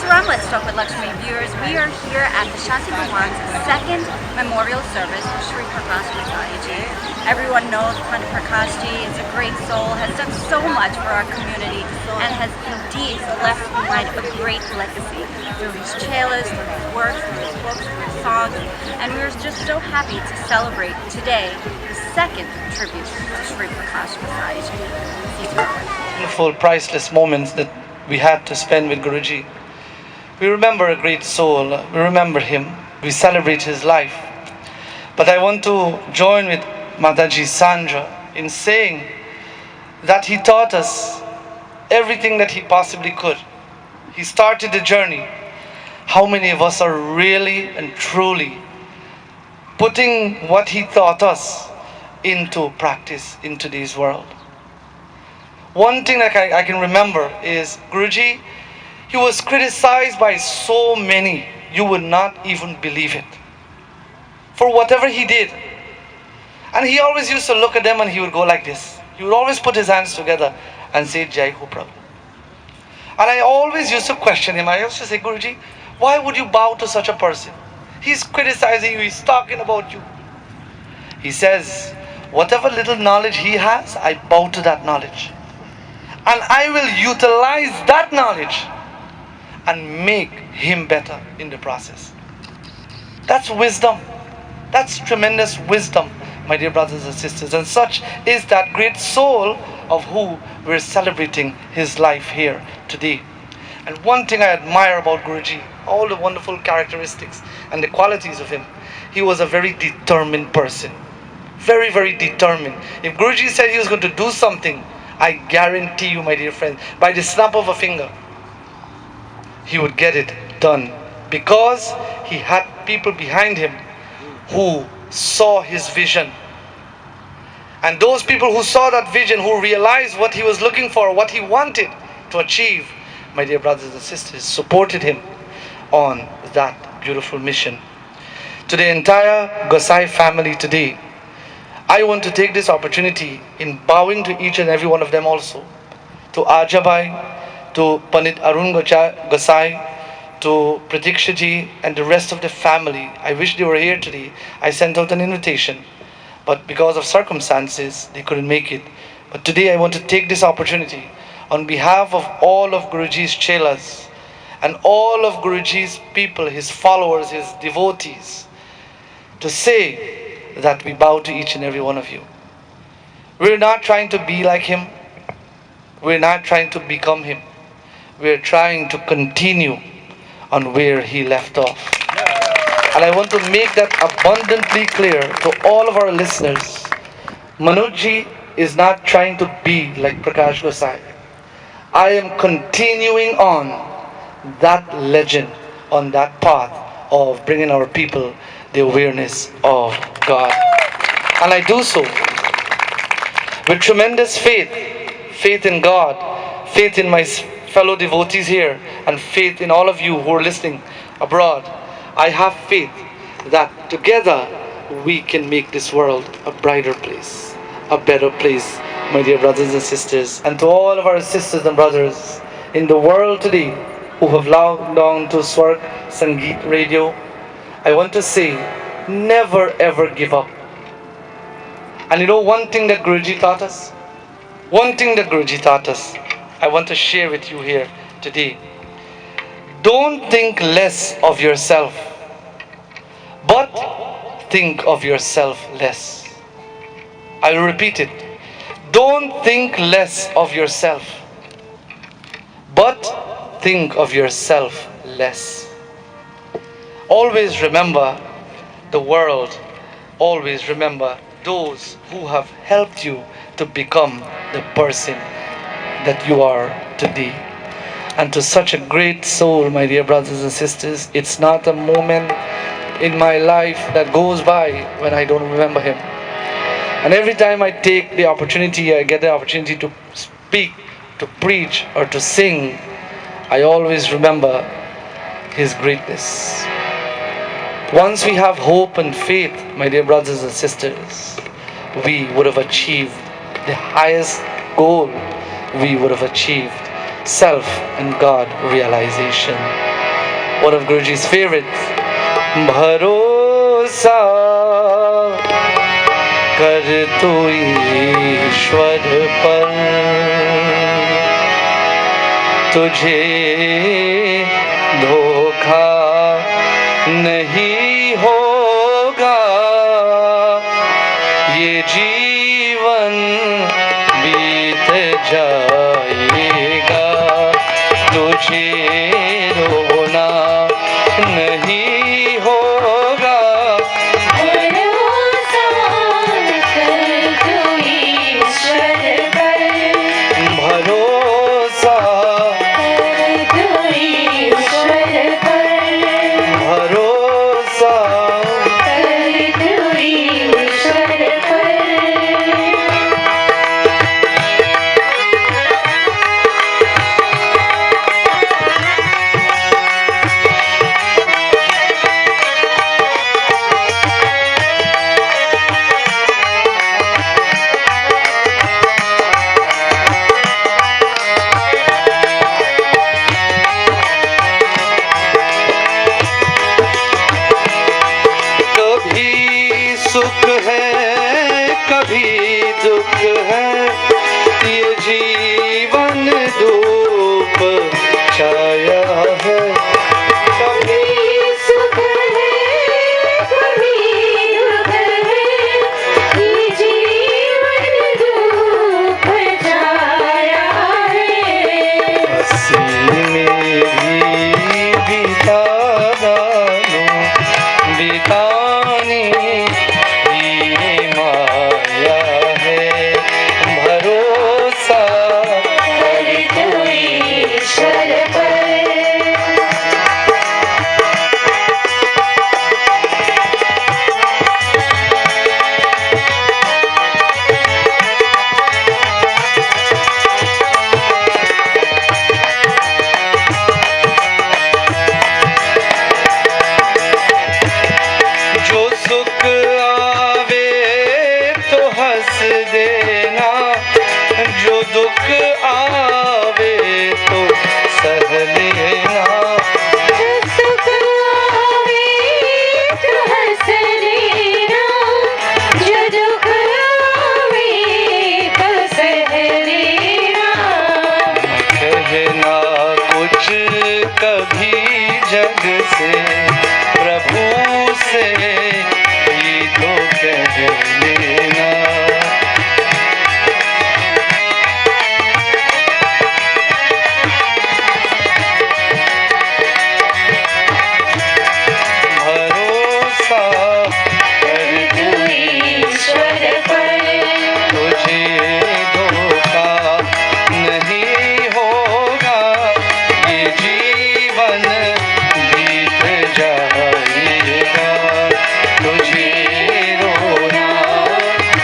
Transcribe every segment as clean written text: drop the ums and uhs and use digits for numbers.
Ramlet Stock with Lakshmi viewers. We are here at the Shaanti Bhavan's second memorial service for Shri Prakash Ji. Everyone knows Pandit Prakash Ji is a great soul, has done so much for our community, and has indeed left behind a great legacy through his chelas, through his works, through his books, through his songs. And we are just so happy to celebrate today the second tribute to Shri Prakash Ji. Beautiful, priceless moments that we had to spend with Guruji. We remember a great soul, we remember him, we celebrate his life. But I want to join with Mataji Sandra in saying that he taught us everything that he possibly could. He started the journey. How many of us are really and truly putting what he taught us into practice in today's world? One thing that I can remember is Guruji, he was criticized by so many, you would not even believe it, for whatever he did. And he always used to look at them and he would go like this. He would always put his hands together and say, Jai Ho Prabhu. And I always used to question him. I used to say, Guruji, why would you bow to such a person? He's criticizing you, he's talking about you. He says, whatever little knowledge he has, I bow to that knowledge. And I will utilize that knowledge and make him better in the process. That's wisdom. That's tremendous wisdom, my dear brothers and sisters. And such is that great soul of who we're celebrating his life here today. And one thing I admire about Guruji, all the wonderful characteristics and the qualities of him, he was a very determined person. Very, very determined. If Guruji said he was going to do something, I guarantee you, my dear friends, by the snap of a finger, he would get it done, because he had people behind him who saw his vision. And those people who saw that vision, who realized what he was looking for, what he wanted to achieve, my dear brothers and sisters, supported him on that beautiful mission. To the entire Gossai family today, I want to take this opportunity in bowing to each and every one of them also. To Ajabai, to Pandit Arun Gossai, to Pratiksha ji and the rest of the family. I wish they were here today. I sent out an invitation, but because of circumstances, they couldn't make it. But today I want to take this opportunity on behalf of all of Guruji's chelas and all of Guruji's people, his followers, his devotees, to say that we bow to each and every one of you. We're not trying to be like him. We're not trying to become him. We're trying to continue on where he left off. And I want to make that abundantly clear to all of our listeners. Manoj is not trying to be like Prakash Gossai. I am continuing on that legend, on that path of bringing our people the awareness of God. And I do so with tremendous faith. Faith in God, faith in my fellow devotees here, and faith in all of you who are listening abroad. I have faith that together we can make this world a brighter place, a better place, my dear brothers and sisters. And to all of our sisters and brothers in the world today who have logged on to Swarg Sangeet Radio, I want to say, never ever give up. And you know one thing that Guruji taught us? One thing that Guruji taught us, I want to share with you here today. Don't think less of yourself, but think of yourself less. I'll repeat it. Don't think less of yourself, but think of yourself less. Always remember the world. Always remember those who have helped you to become the person that you are today. And to such a great soul, my dear brothers and sisters, it's not a moment in my life that goes by when I don't remember him. And every time I take the opportunity, I get the opportunity to speak, to preach, or to sing, I always remember his greatness. Once we have hope and faith, my dear brothers and sisters, we would have achieved the highest goal. We would have achieved self and God realization. one of Guruji's favorites. भरोसा कर तू ईश्वर पर, तुझे धोखा नहीं होगा, ये जीवन बीत जाएगा, तुझे रोना नहीं होगा। भरोसा कर तू ईश्वर पर, भरोसा कर तू ईश्वर पर, भरोसा कर तू ईश्वर पर। कभी सुख है कभी दुख है, ये जीवन धूप छाया है। कभी सुख है कभी दुख है, ये जीवन धूप छाया है। हंसी में भी बिता डालो, बिताने ये माया है। भरोसा कर तू ईश्वर पर। जो सुख आवे तो हंस देना, जो दुख आवे तो सह लेना। सुख आवे तो हंस लेना, जो दुख आवे तो सह लेना। कहना कुछ कभी जग से, प्रभु से ही तो कह लेना। भरोसा कर तू ईश्वर पर, तुझे धोखा नहीं होगा, ये जीवन बीत जाएगा, तुझे रोना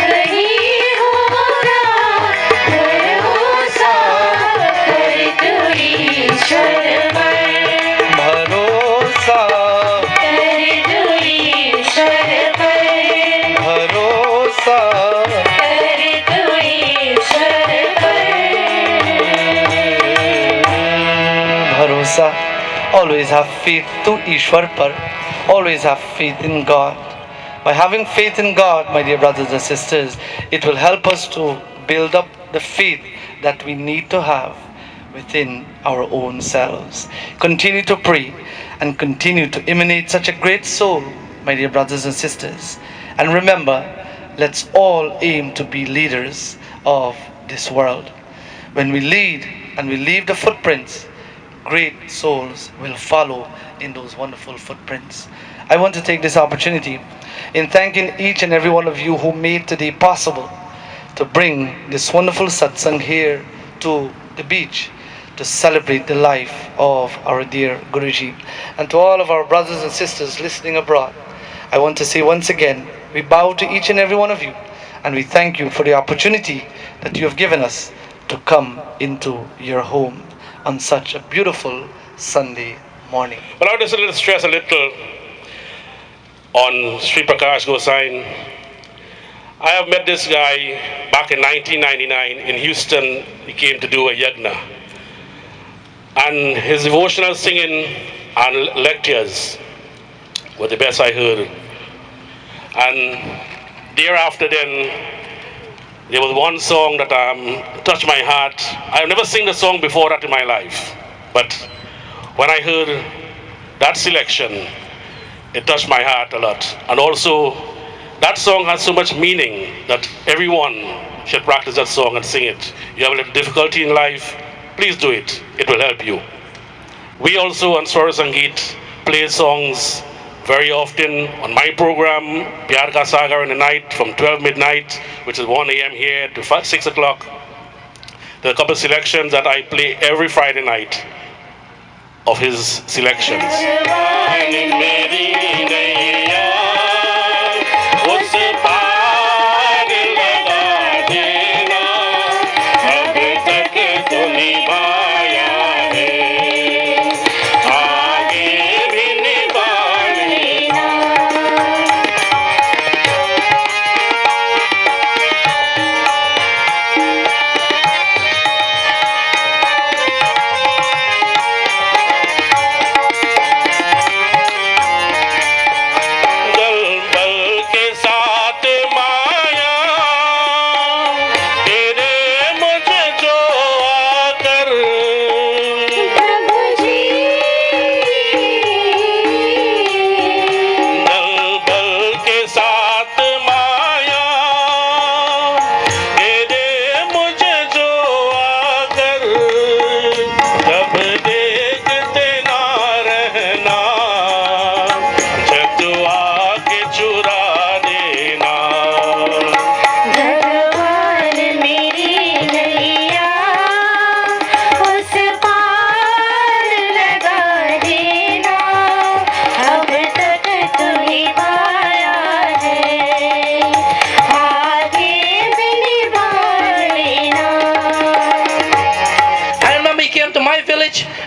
नहीं होगा। भरोसा कर तू ईश्वर पर, भरोसा कर तू ईश्वर पर, भरोसा कर तू ईश्वर पर। भरोसा। Always have faith to Ishwar par. Always have faith in God. By having faith in God, my dear brothers and sisters, it will help us to build up the faith that we need to have within our own selves. Continue to pray and continue to emanate such a great soul, my dear brothers and sisters. And remember, let's all aim to be leaders of this world. When we lead and we leave the footprints, great souls will follow in those wonderful footprints. I want to take this opportunity in thanking each and every one of you who made today possible to bring this wonderful satsang here to the beach to celebrate the life of our dear Guruji. And to all of our brothers and sisters listening abroad, I want to say once again, we bow to each and every one of you and we thank you for the opportunity that you have given us to come into your home on such a beautiful Sunday morning. Well, I would just stress a little on Shri Prakash Gossai. I have met this guy back in 1999 in Houston. He came to do a yagna. And his devotional singing and lectures were the best I heard. And thereafter then, there was one song that touched my heart. I've never seen the song before that in my life. But when I heard that selection, it touched my heart a lot. And also, that song has so much meaning that everyone should practice that song and sing it. You have a little difficulty in life, please do it. It will help you. We also on Swara Sangeet play songs very often on my program, Pyar Ka Sagar in the night from 12 midnight, which is 1 a.m. here to 6 o'clock. There are a couple of selections that I play every Friday night of his selections.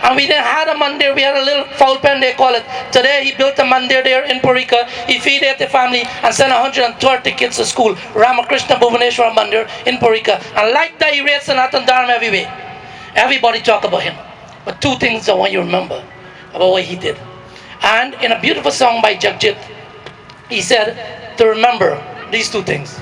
And we didn't have a mandir, we had a little foul pen they call it. Today he built a mandir there in Purika. He feeded the family and sent 130 kids to school. Ramakrishna Bhuvaneshwar Mandir in Purika. And like that he raised Sanatan Dharma everywhere. Everybody talk about him. But two things I want you to remember about what he did. And in a beautiful song by Jagjit, he said to remember these two things.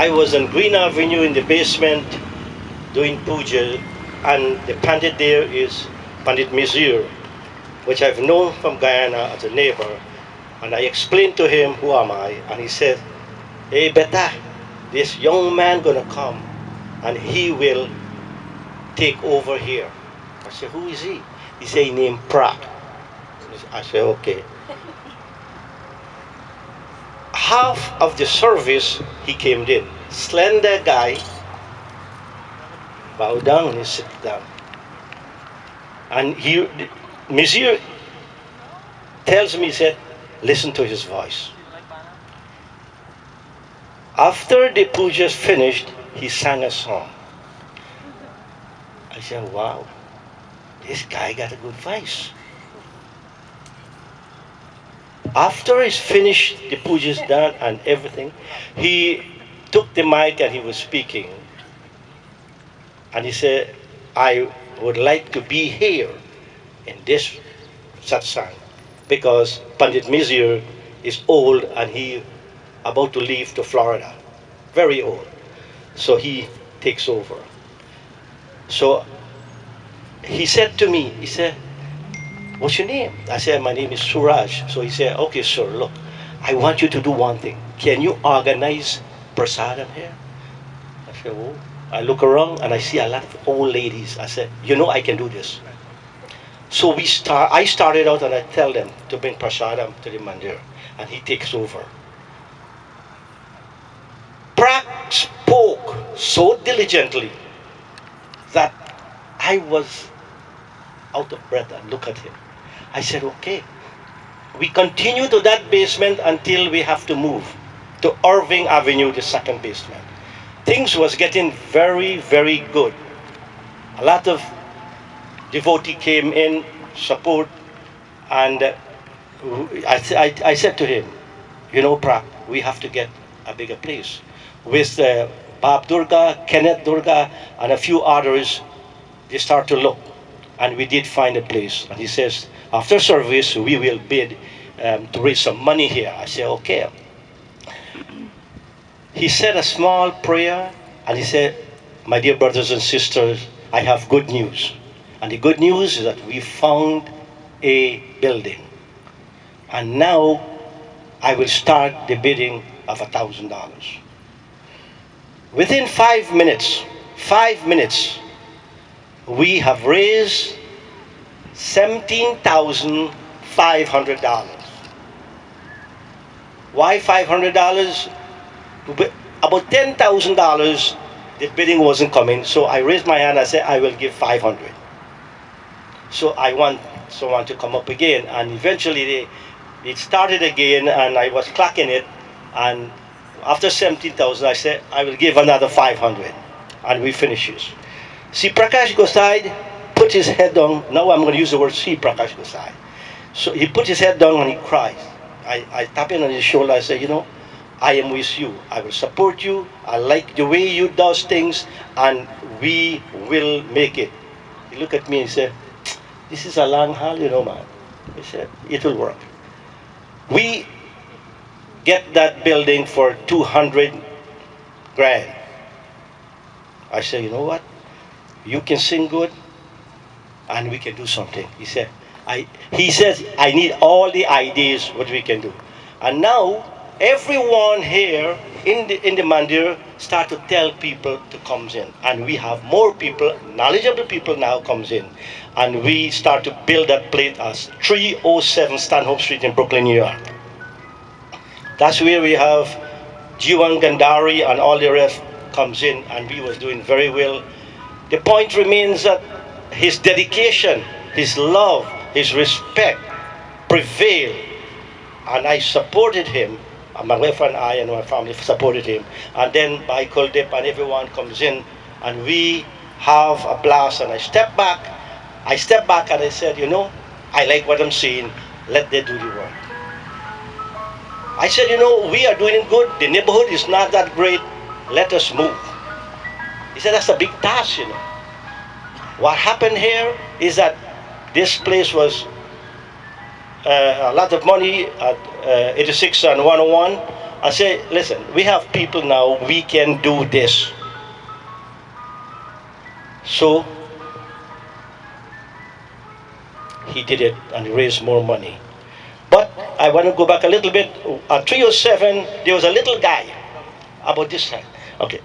I was on Green Avenue in the basement doing puja, and the Pandit there is Pandit Mandir, which I've known from Guyana as a neighbor. And I explained to him, who am I? And he said, hey, Beta, this young man gonna come and he will take over here. I said, who is he? He said, he named Prak. I said, okay. Half of the service, he came in. Slender guy, bow down and he sit down. And Monsieur tells me, he said, listen to his voice. After the puja finished, he sang a song. I said, wow, this guy got a good voice. After he's finished, the puja's done and everything, he took the mic and he was speaking. And he said, I would like to be here in this satsang because Pandit Mandir is old and he about to leave to Florida, very old. So he takes over. So he said to me, he said, what's your name? I said, my name is Suraj. So he said, okay, sir, look, I want you to do one thing. Can you organize prasadam here? I said, oh. I look around and I see a lot of old ladies. I said, you know, I can do this. So I started out and I tell them to bring prasadam to the Mandir, and he takes over. Prak spoke so diligently that I was out of breath and look at him. I said, okay. We continue to that basement until we have to move to Irving Avenue, the second basement. Things was getting very, very good. A lot of devotee came in, support, and I said to him, you know, Prak, we have to get a bigger place. With Bab Durga, Kenneth Durga, and a few others, they start to look. And we did find a place. And he says, after service, we will bid to raise some money here. I said, okay. He said a small prayer, and he said, my dear brothers and sisters, I have good news. And the good news is that we found a building. And now I will start the bidding of $1,000. Within 5 minutes, we have raised $17,500. Why $500? About $10,000, the bidding wasn't coming, so I raised my hand. I said, I will give 500. So I want someone to come up again, and eventually it started again, and I was clocking it, and after 17,000, I said, I will give another 500, and we finish this. See, Prakash Gossai put his head down. Now I'm going to use the word see Prakash Gossai. So he put his head down and he cries. I tap him on his shoulder. I say, you know, I am with you. I will support you. I like the way you does things, and we will make it. He looked at me and said, this is a long haul, you know, man. He said, it will work. We get that building for 200 grand. I said, you know what? You can sing good, and we can do something. He says, I need all the ideas what we can do. And now, everyone here in the Mandir start to tell people to come in. And we have more people, knowledgeable people now comes in. And we start to build that place as 307 Stanhope Street in Brooklyn, New York. That's where we have Jiwan Gandhari and all the rest comes in, and we was doing very well. The point remains that his dedication, his love, his respect prevailed, and I supported him, and my wife and I and my family supported him. And then Bhai Kuldip and everyone comes in, and we have a blast. And I stepped back and I said, you know, I like what I'm seeing, let them do the work. I said, you know, we are doing good, the neighborhood is not that great, let us move. He said, that's a big task, you know. What happened here is that this place was a lot of money at 86 and 101, I say, listen, we have people now, we can do this. So he did it and raised more money. But I want to go back a little bit. At 307, there was a little guy about this time. Okay.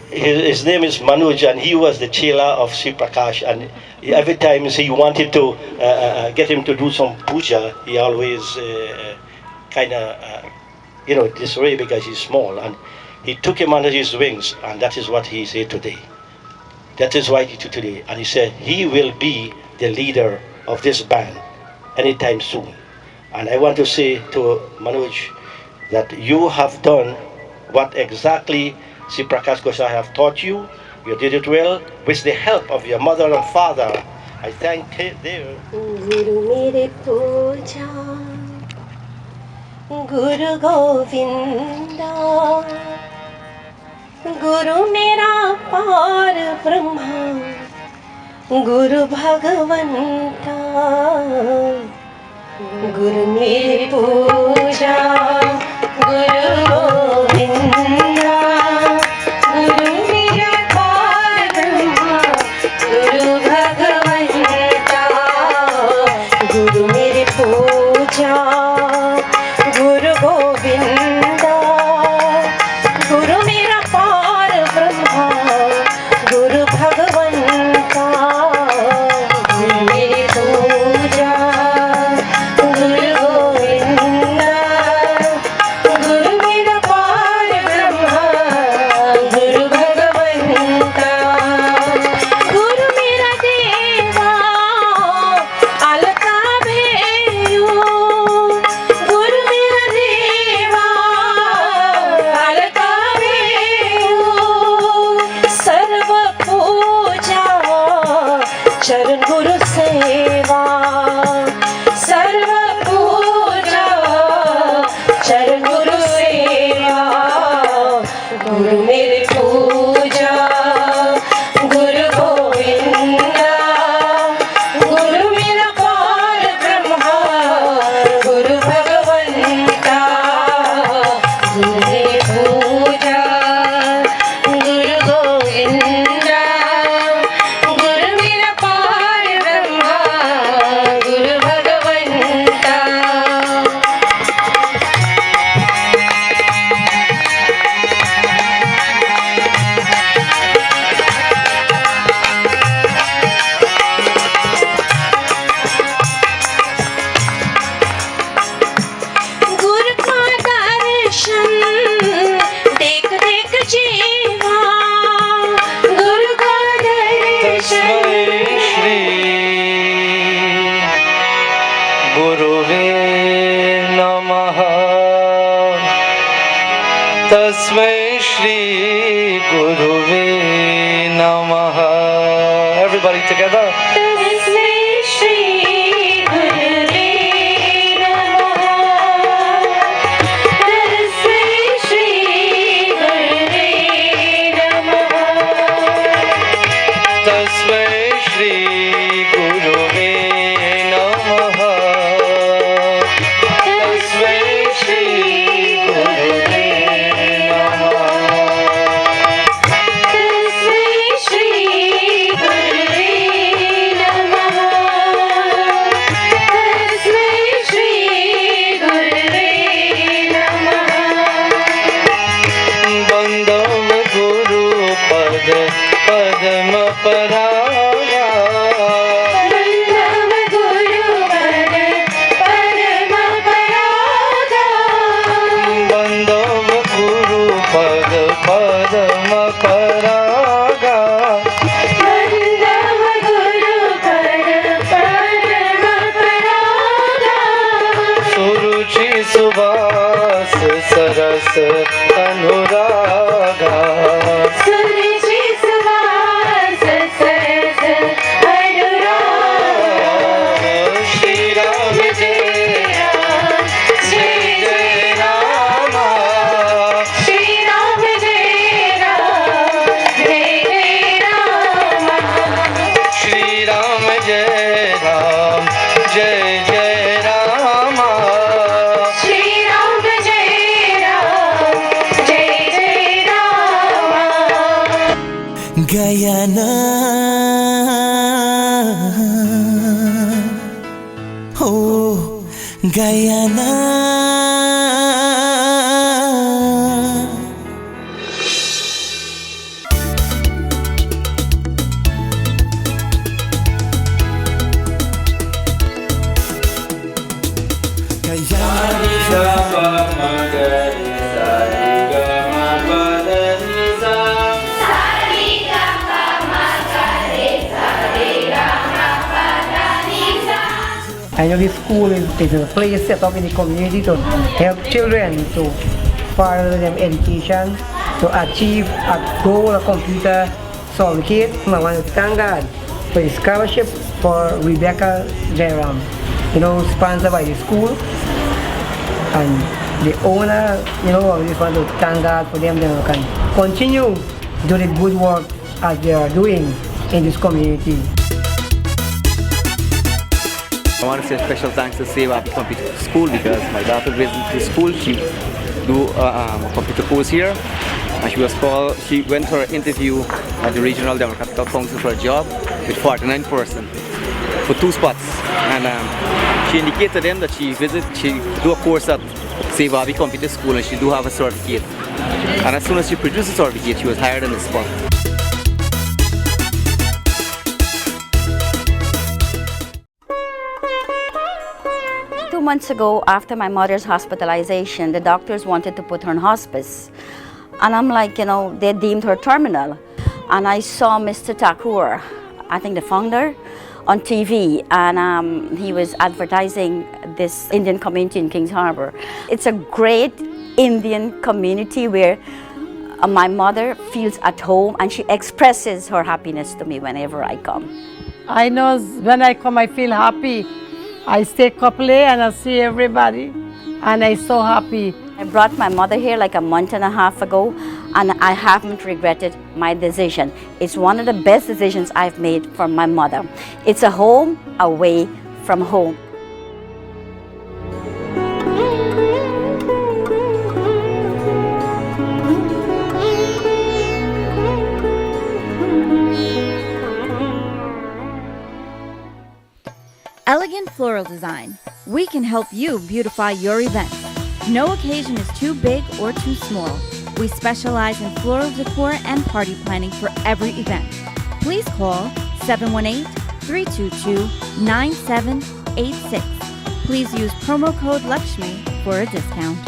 His name is Manoj, and he was the chela of Shri Prakash. And every time he wanted to get him to do some puja, he always kind of, disarray because he's small. And he took him under his wings, and that is what he is here today. That is why he did today. And he said he will be the leader of this band anytime soon. And I want to say to Manoj that you have done what exactly Shri Prakash Gossai have taught you. You did it well. With the help of your mother and father, I thank them. Guru mere puja, Guru Govinda, Guru mera par Brahma, Guru Bhagavanta, Guru mere puja, Guru Govinda, Guru mera par Brahma, Guru Bhagavanta, Guru mere puja, Guru Govinda, Guru mera par Brahma, Guru Bhagavanta, Guru mere puja, Guru Govinda, Guru mera par Brahma, Guru Bhagavanta, Guru mera deva, alka bheyo, Guru mera deva, alka bheyo, sarva puja, charan guru seva, sarva puja, charan guru seva, Guru mere puja, Guru Govinda, Guru mera par Brahma, Guru Bhagavanta, Guru mere puja, Guru Govinda, Guru mera par Brahma, Guru Bhagavanta. गुरु का दर्शन देख देख जीवा, गुरु का दर्शन तस्मै श्री गुरुवे नमः तस्मै श्री गुरुवे नमः Everybody together. तस्मै श्री गुरुवे नमः, तस्मै श्री गुरुवे नमः, तस्मै श्री गुरुवे नमः तस्मै श्री गुरुवे नमः तस्मै श्री गुरुवे नमः, तस्मै श्री गुरुवे नमः, बंदव गुरु पद पद्म परागा वंदम गुरु पद परम परागा, बंदव गुरु पद पद्म परागा वंदम गुरु पद परम परागा, सुरुचि सुवास सरस अनुरागा सुरुचि सुवास सरस अनुरागा, श्री राम जय राम जय जय राम श्री राम जय राम जय Guyana, oh Guyana. I know this school is a place set up in the community to help children to further them education, to achieve a goal, a computer certificate. I want to thank God for the scholarship for Rebecca Jairam, sponsored by the school. And the owner, I just want to thank God for them. They can continue to do the good work as they are doing in this community. I want to say special thanks to Save Happy Computer School because my daughter goes into school. She do a computer course here, and she went for an interview at the Regional Democratic Council for a job with 49 persons for 2 spots. And she indicated to them that she do a course at Save Happy Computer School and she do have a certificate. And as soon as she produced the certificate, she was hired on the spot. 2 months ago, after my mother's hospitalization, the doctors wanted to put her on hospice. And I'm like, they deemed her terminal. And I saw Mr. Thakur, I think the founder, on TV, and he was advertising this Indian community in Kings Harbor. It's a great Indian community where my mother feels at home and she expresses her happiness to me whenever I come. I know when I come I feel happy. I stay couple and I see everybody and I'm so happy. I brought my mother here like a month and a half ago and I haven't regretted my decision. It's one of the best decisions I've made for my mother. It's a home away from home. Elegant Floral Design. We can help you beautify your event. No occasion is too big or too small. We specialize in floral decor and party planning for every event. Please call 718-322-9786. Please use promo code Lakshmi for a discount.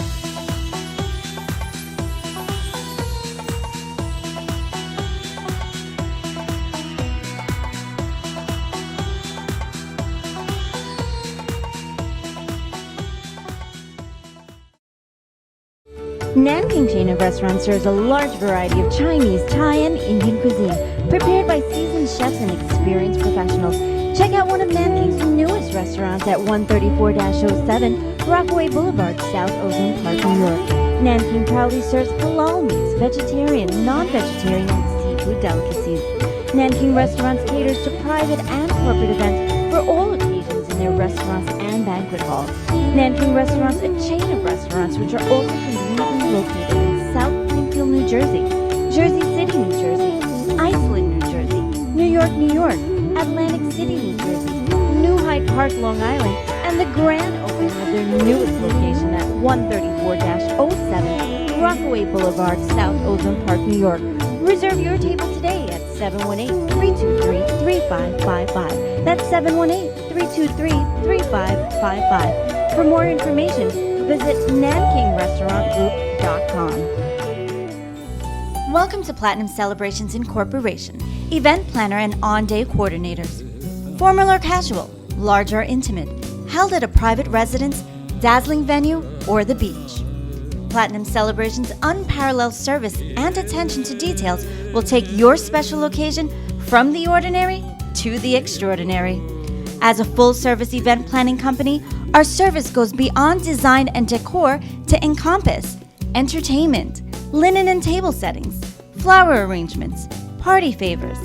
Nanking chain of restaurants serves a large variety of Chinese, Thai, and Indian cuisine, prepared by seasoned chefs and experienced professionals. Check out one of Nanking's newest restaurants at 134-07 Rockaway Boulevard, South Ozone Park, New York. Nanking proudly serves halal meats, vegetarian, non-vegetarian, and seafood delicacies. Nanking Restaurants caters to private and corporate events for all occasions in their restaurants and banquet halls. Nanking Restaurants, a chain of restaurants which are also conveniently located in South Plainfield, New Jersey, Jersey City, New Jersey, Iceland, New Jersey, New York, New York, Atlantic City, New Jersey, New Hyde Park, Long Island, and the grand opening of their newest location at 134-07 Rockaway Boulevard, South Ozone Park, New York. Reserve your table today at 718-323-3555. That's 718-323-3555. For more information, visit NankingRestaurantGroup.com. Welcome to Platinum Celebrations Incorporation, event planner and on-day coordinators. Formal or casual, large or intimate, held at a private residence, dazzling venue, or the beach. Platinum Celebrations' unparalleled service and attention to details will take your special occasion from the ordinary to the extraordinary. As a full-service event planning company, our service goes beyond design and decor to encompass entertainment, linen and table settings, flower arrangements, party favors,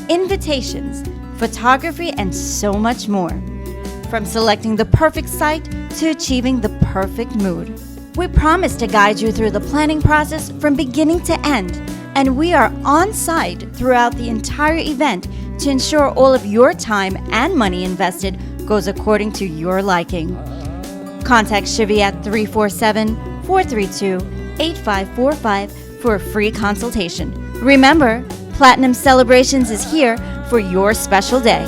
invitations, photography, and so much more. From selecting the perfect site to achieving the perfect mood. We promise to guide you through the planning process from beginning to end and we are on site throughout the entire event to ensure all of your time and money invested goes according to your liking. Contact Shri at 347-432-8545 for a free consultation. Remember, Platinum Celebrations is here for your special day.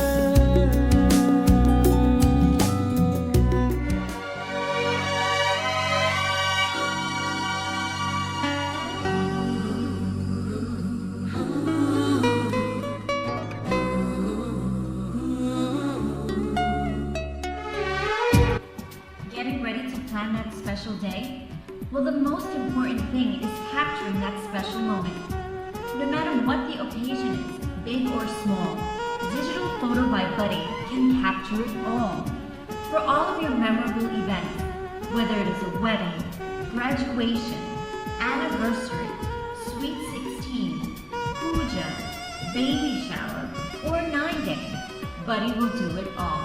Getting ready to plan that special day? Well, the most important thing is capturing that special moment. No matter what the occasion is, big or small, Digital Photo by Buddy can capture it all. For all of your memorable events, whether it is a wedding, graduation, anniversary, sweet 16, puja, baby shower, or 9-day, Buddy will do it all.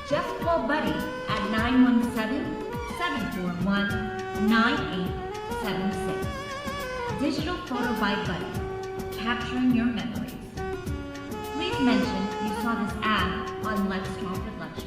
Just call Buddy at 917-741-9876. Digital Photo by Buddy, capturing your memories. Please mention you saw this ad on Let's Talk with Luxury.